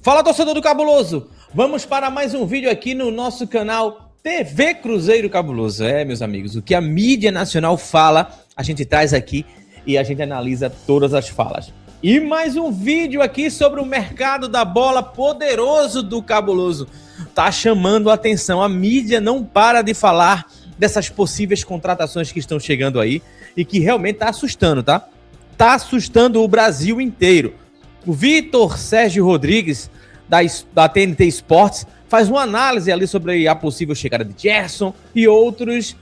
Fala, torcedor do Cabuloso! Vamos para mais um vídeo aqui no nosso canal TV Cruzeiro Cabuloso. Meus amigos, o que a mídia nacional fala, a gente traz aqui e a gente analisa todas as falas. E mais um vídeo aqui sobre o mercado da bola poderoso do Cabuloso. Tá chamando a atenção, a mídia não para de falar dessas possíveis contratações que estão chegando aí e que realmente tá assustando, tá? Tá assustando o Brasil inteiro. O Vitor Sérgio Rodrigues, da TNT Sports, faz uma análise ali sobre a possível chegada de Gerson e outros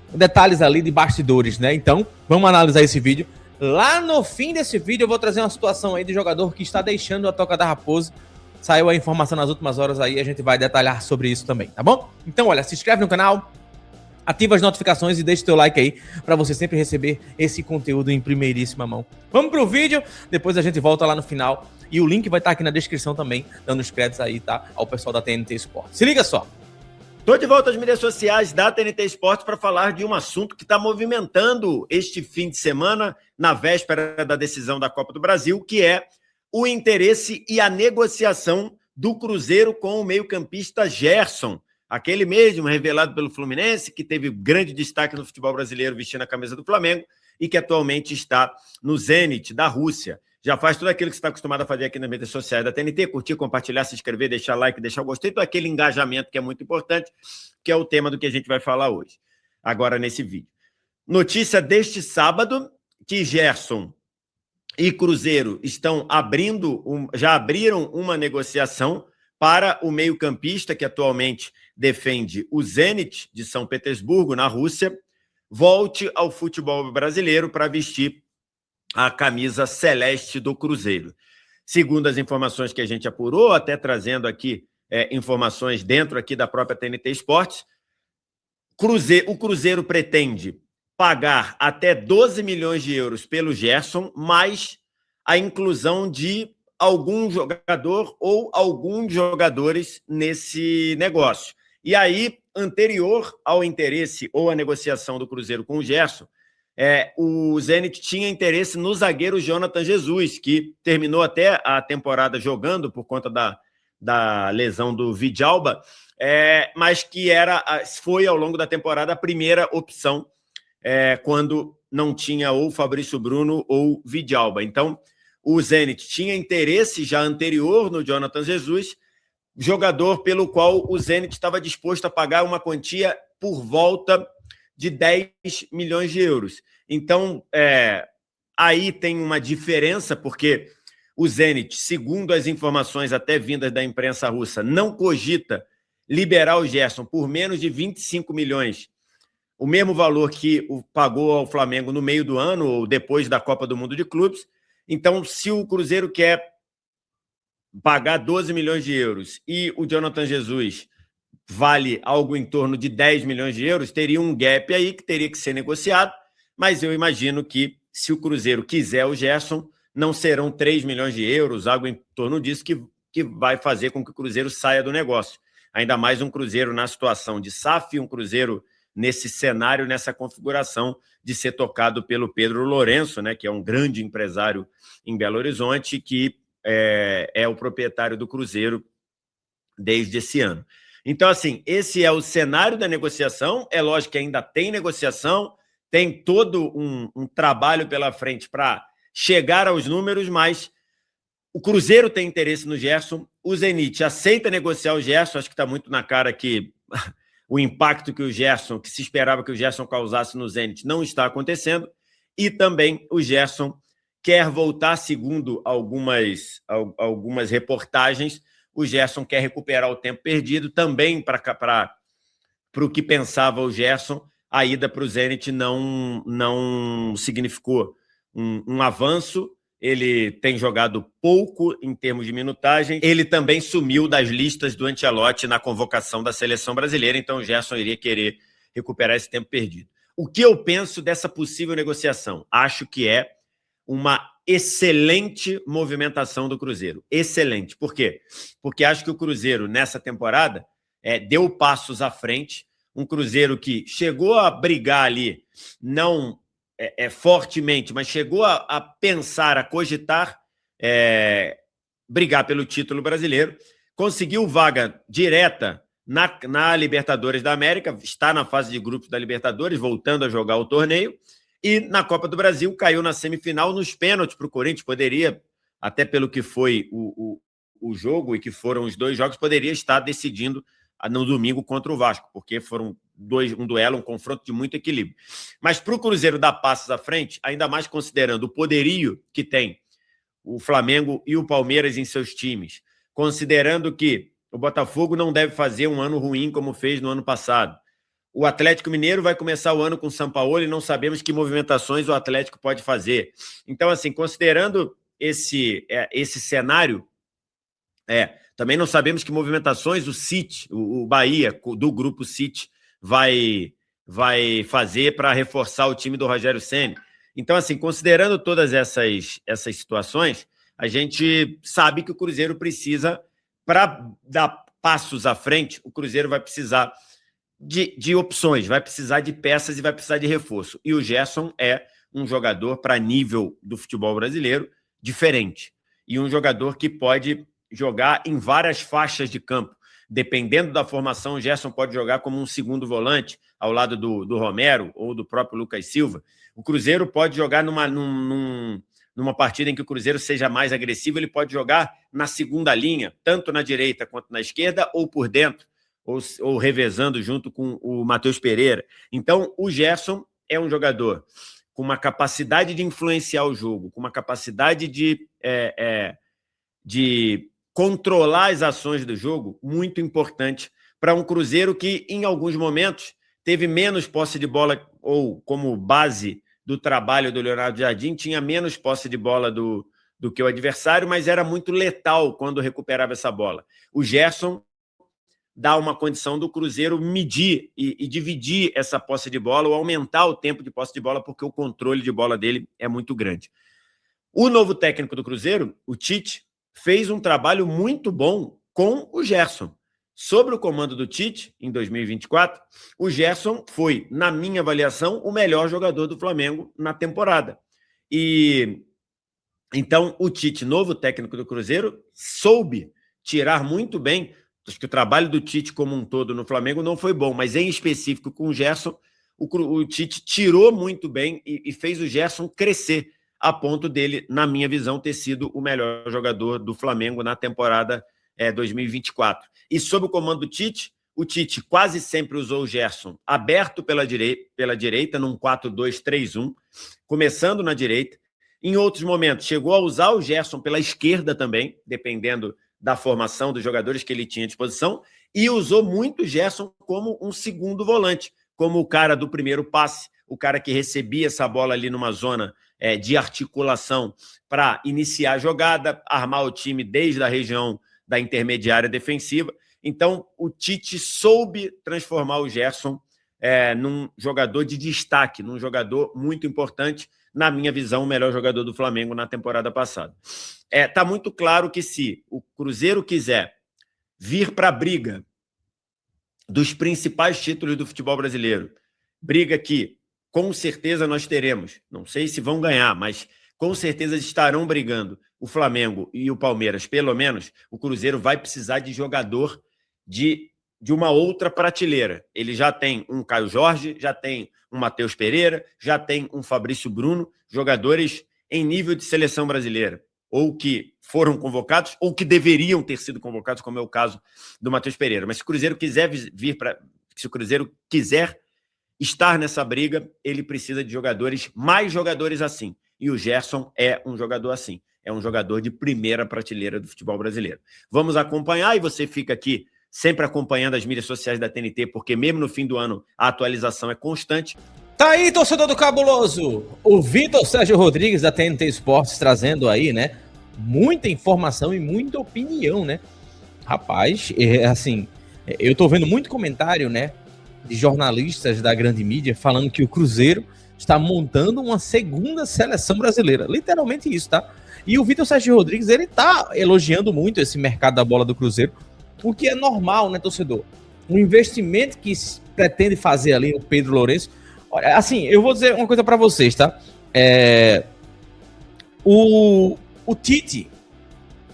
detalhes ali de bastidores, né? Então, vamos analisar esse vídeo. Lá no fim desse vídeo, eu vou trazer uma situação aí de jogador que está deixando a Toca da Raposa. Saiu a informação nas últimas horas aí, a gente vai detalhar sobre isso também, tá bom? Então, olha, se inscreve no canal, ativa as notificações e deixa o teu like aí para você sempre receber esse conteúdo em primeiríssima mão. Vamos pro vídeo, depois a gente volta lá no final e o link vai estar aqui na descrição também, dando os créditos aí, tá? Ao pessoal da TNT Sports. Se liga só! Tô de volta às mídias sociais da TNT Sports para falar de um assunto que está movimentando este fim de semana, na véspera da decisão da Copa do Brasil, que é o interesse e a negociação do Cruzeiro com o meio-campista Gerson, aquele mesmo revelado pelo Fluminense, que teve grande destaque no futebol brasileiro vestindo a camisa do Flamengo e que atualmente está no Zenit, da Rússia. Já faz tudo aquilo que você está acostumado a fazer aqui nas mídias sociais da TNT, curtir, compartilhar, se inscrever, deixar like, deixar o gostei, todo aquele engajamento que é muito importante, que é o tema do que a gente vai falar hoje, agora nesse vídeo. Notícia deste sábado, que Gerson e Cruzeiro estão já abriram uma negociação para o meio-campista, que atualmente defende o Zenit de São Petersburgo, na Rússia, volte ao futebol brasileiro para vestir a camisa celeste do Cruzeiro. Segundo as informações que a gente apurou, até trazendo aqui informações dentro aqui da própria TNT Sports, o Cruzeiro pretende pagar até 12 milhões de euros pelo Gerson, mais a inclusão de algum jogador ou alguns jogadores nesse negócio. E aí, anterior ao interesse ou à negociação do Cruzeiro com o Gerson, o Zenit tinha interesse no zagueiro Jonathan Jesus, que terminou até a temporada jogando por conta da lesão do Vidalba, mas que foi ao longo da temporada a primeira opção quando não tinha ou Fabrício Bruno ou Vidalba. Então, o Zenit tinha interesse já anterior no Jonathan Jesus, jogador pelo qual o Zenit estava disposto a pagar uma quantia por volta de 10 milhões de euros. Então, aí tem uma diferença, porque o Zenit, segundo as informações até vindas da imprensa russa, não cogita liberar o Gerson por menos de 25 milhões, o mesmo valor que pagou ao Flamengo no meio do ano ou depois da Copa do Mundo de Clubes. Então, se o Cruzeiro quer pagar 12 milhões de euros e o Jonathan Jesus vale algo em torno de 10 milhões de euros, teria um gap aí que teria que ser negociado, mas eu imagino que, se o Cruzeiro quiser o Gerson, não serão 3 milhões de euros, algo em torno disso, que vai fazer com que o Cruzeiro saia do negócio. Ainda mais um Cruzeiro na situação de SAF, um Cruzeiro nesse cenário, nessa configuração de ser tocado pelo Pedro Lourenço, né, que é um grande empresário em Belo Horizonte, que é o proprietário do Cruzeiro desde esse ano. Então, assim, esse é o cenário da negociação. É lógico que ainda tem negociação, tem todo um trabalho pela frente para chegar aos números, mas o Cruzeiro tem interesse no Gerson, o Zenit aceita negociar o Gerson, acho que está muito na cara que o impacto que se esperava que o Gerson causasse no Zenit não está acontecendo, e também o Gerson quer voltar, segundo algumas reportagens, o Gerson quer recuperar o tempo perdido, também para o que pensava o Gerson, a ida para o Zenit não significou um avanço, ele tem jogado pouco em termos de minutagem, ele também sumiu das listas do Ancelotti na convocação da seleção brasileira, então o Gerson iria querer recuperar esse tempo perdido. O que eu penso dessa possível negociação? Acho que é uma excelente movimentação do Cruzeiro. Excelente. Por quê? Porque acho que o Cruzeiro, nessa temporada, deu passos à frente. Um Cruzeiro que chegou a brigar ali, não fortemente, mas chegou a pensar, a cogitar brigar pelo título brasileiro. Conseguiu vaga direta na Libertadores da América, está na fase de grupos da Libertadores, voltando a jogar o torneio. E na Copa do Brasil caiu na semifinal nos pênaltis para o Corinthians. Poderia, até pelo que foi o jogo e que foram os 2 jogos, poderia estar decidindo no domingo contra o Vasco, porque foram um duelo, um confronto de muito equilíbrio. Mas para o Cruzeiro dar passos à frente, ainda mais considerando o poderio que tem o Flamengo e o Palmeiras em seus times, considerando que o Botafogo não deve fazer um ano ruim como fez no ano passado. O Atlético Mineiro vai começar o ano com o Sampaoli e não sabemos que movimentações o Atlético pode fazer. Então, assim, considerando esse cenário, também não sabemos que movimentações o City, o Bahia, do grupo City, vai fazer para reforçar o time do Rogério Ceni. Então, assim, considerando todas essas situações, a gente sabe que o Cruzeiro precisa, para dar passos à frente, o Cruzeiro vai precisar de opções, vai precisar de peças e vai precisar de reforço. E o Gerson é um jogador para nível do futebol brasileiro diferente. E um jogador que pode jogar em várias faixas de campo. Dependendo da formação, o Gerson pode jogar como um segundo volante, ao lado do Romero ou do próprio Lucas Silva. O Cruzeiro pode jogar numa partida em que o Cruzeiro seja mais agressivo, ele pode jogar na segunda linha, tanto na direita quanto na esquerda, ou por dentro, ou revezando junto com o Matheus Pereira. Então, o Gerson é um jogador com uma capacidade de influenciar o jogo, com uma capacidade de controlar as ações do jogo muito importante para um Cruzeiro que, em alguns momentos, teve menos posse de bola, ou como base do trabalho do Leonardo Jardim, tinha menos posse de bola do que o adversário, mas era muito letal quando recuperava essa bola. O Gerson dá uma condição do Cruzeiro medir e dividir essa posse de bola ou aumentar o tempo de posse de bola, porque o controle de bola dele é muito grande. O novo técnico do Cruzeiro, o Tite, fez um trabalho muito bom com o Gerson. Sobre o comando do Tite, em 2024, o Gerson foi, na minha avaliação, o melhor jogador do Flamengo na temporada. E então o Tite, novo técnico do Cruzeiro, soube tirar muito bem. Acho que o trabalho do Tite como um todo no Flamengo não foi bom, mas em específico com o Gerson, o Tite tirou muito bem e fez o Gerson crescer, a ponto dele, na minha visão, ter sido o melhor jogador do Flamengo na temporada 2024. E sob o comando do Tite, o Tite quase sempre usou o Gerson aberto pela direita, num 4-2-3-1, começando na direita. Em outros momentos, chegou a usar o Gerson pela esquerda também, dependendo da formação dos jogadores que ele tinha à disposição, e usou muito o Gerson como um segundo volante, como o cara do primeiro passe, o cara que recebia essa bola ali numa zona de articulação para iniciar a jogada, armar o time desde a região da intermediária defensiva. Então, o Tite soube transformar o Gerson num jogador de destaque, num jogador muito importante, na minha visão, o melhor jogador do Flamengo na temporada passada. Está muito claro que se o Cruzeiro quiser vir para a briga dos principais títulos do futebol brasileiro, briga que com certeza nós teremos, não sei se vão ganhar, mas com certeza estarão brigando o Flamengo e o Palmeiras, pelo menos, o Cruzeiro vai precisar de jogador de uma outra prateleira. Ele já tem um Caio Jorge, já tem um Matheus Pereira, já tem um Fabrício Bruno, jogadores em nível de seleção brasileira, ou que foram convocados, ou que deveriam ter sido convocados, como é o caso do Matheus Pereira. Mas se o Cruzeiro quiser se o Cruzeiro quiser estar nessa briga, ele precisa de mais jogadores assim. E o Gerson é um jogador assim. É um jogador de primeira prateleira do futebol brasileiro. Vamos acompanhar, e você fica aqui sempre acompanhando as mídias sociais da TNT, porque mesmo no fim do ano a atualização é constante. Tá aí, torcedor do Cabuloso! O Vitor Sérgio Rodrigues da TNT Esportes trazendo aí, né? Muita informação e muita opinião, né? Rapaz, assim, eu tô vendo muito comentário, né? De jornalistas da grande mídia falando que o Cruzeiro está montando uma segunda seleção brasileira. Literalmente isso, tá? E o Vitor Sérgio Rodrigues, ele tá elogiando muito esse mercado da bola do Cruzeiro, o que é normal, né, torcedor? Um investimento que pretende fazer ali o Pedro Lourenço. Assim, eu vou dizer uma coisa para vocês, tá? O Tite,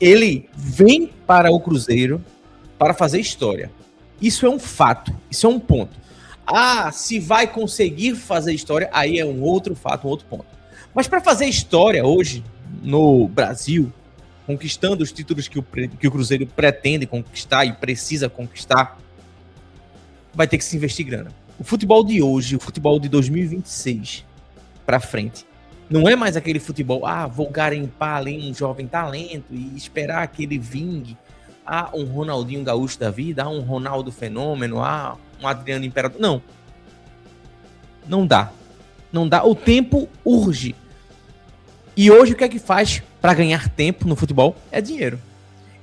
ele vem para o Cruzeiro para fazer história. Isso é um fato, isso é um ponto. Se vai conseguir fazer história, aí é um outro fato, um outro ponto. Mas para fazer história hoje, no Brasil, conquistando os títulos que o Cruzeiro pretende conquistar e precisa conquistar, vai ter que se investir grana. O futebol de hoje, o futebol de 2026 para frente, não é mais aquele futebol, vou garimpar ali um jovem talento e esperar que ele vingue. Um Ronaldinho Gaúcho da vida, um Ronaldo Fenômeno, um Adriano Imperador. Não. Não dá. Não dá. O tempo urge. E hoje o que é que faz para ganhar tempo no futebol? É dinheiro.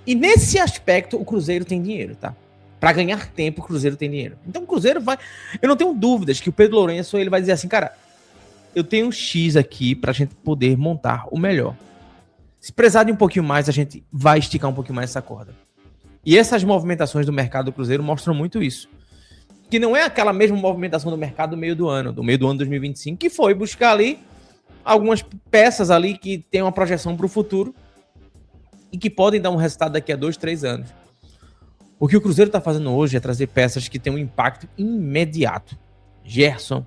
E nesse aspecto o Cruzeiro tem dinheiro, tá? Para ganhar tempo o Cruzeiro tem dinheiro. Então o Cruzeiro vai... Eu não tenho dúvidas que o Pedro Lourenço ele vai dizer assim, cara, eu tenho um X aqui pra gente poder montar o melhor. Se precisar de um pouquinho mais, a gente vai esticar um pouquinho mais essa corda. E essas movimentações do mercado do Cruzeiro mostram muito isso. Que não é aquela mesma movimentação do mercado do meio do ano 2025, que foi buscar ali algumas peças ali que tem uma projeção para o futuro e que podem dar um resultado daqui a 2, 3 anos. O que o Cruzeiro está fazendo hoje é trazer peças que têm um impacto imediato. Gerson,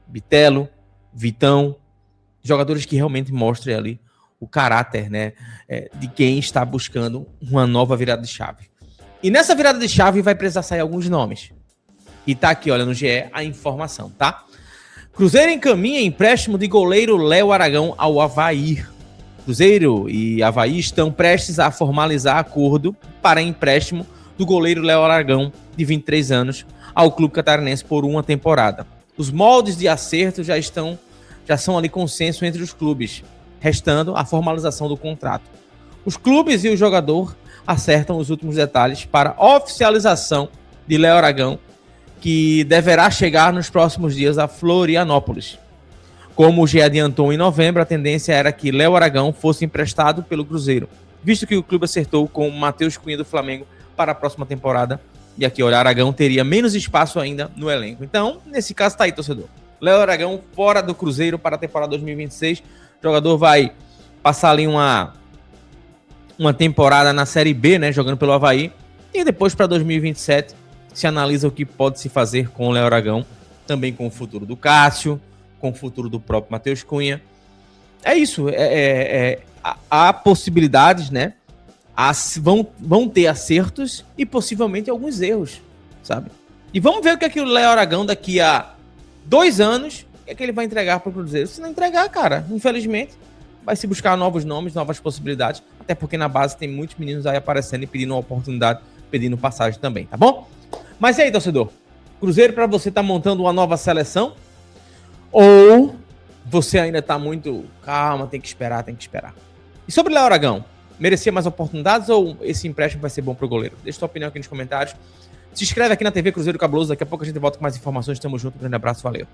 Bitelo, Vitão, jogadores que realmente mostrem ali o caráter, né, de quem está buscando uma nova virada de chave. E nessa virada de chave vai precisar sair alguns nomes. E tá aqui, olha, no GE a informação, tá? Cruzeiro encaminha empréstimo de goleiro Léo Aragão ao Avaí. Cruzeiro e Avaí estão prestes a formalizar acordo para empréstimo do goleiro Léo Aragão, de 23 anos, ao clube catarinense por uma temporada. Os moldes de acerto já são ali consenso entre os clubes, restando a formalização do contrato. Os clubes e o jogador acertam os últimos detalhes para oficialização de Léo Aragão, que deverá chegar nos próximos dias a Florianópolis. Como o GE adiantou em novembro, a tendência era que Léo Aragão fosse emprestado pelo Cruzeiro, visto que o clube acertou com o Matheus Cunha do Flamengo para a próxima temporada. E aqui, olha, Aragão teria menos espaço ainda no elenco. Então, nesse caso, tá aí, torcedor. Léo Aragão fora do Cruzeiro para a temporada 2026. O jogador vai passar ali uma temporada na Série B, né, jogando pelo Avaí. E depois, para 2027, se analisa o que pode se fazer com o Léo Aragão. Também com o futuro do Cássio, com o futuro do próprio Matheus Cunha. É isso. Há possibilidades, né? Vão ter acertos e possivelmente alguns erros, sabe? E vamos ver o que é que o Léo Aragão daqui a 2 anos, o que é que ele vai entregar para o Cruzeiro. Se não entregar, cara, infelizmente, vai se buscar novos nomes, novas possibilidades, até porque na base tem muitos meninos aí aparecendo e pedindo uma oportunidade, pedindo passagem também, tá bom? Mas e aí, torcedor? Cruzeiro para você tá montando uma nova seleção? Ou você ainda tá muito... Calma, tem que esperar. E sobre o Léo Aragão? Merecia mais oportunidades ou esse empréstimo vai ser bom pro goleiro? Deixa sua opinião aqui nos comentários. Se inscreve aqui na TV Cruzeiro Cabuloso. Daqui a pouco a gente volta com mais informações. Tamo junto. Um grande abraço. Valeu.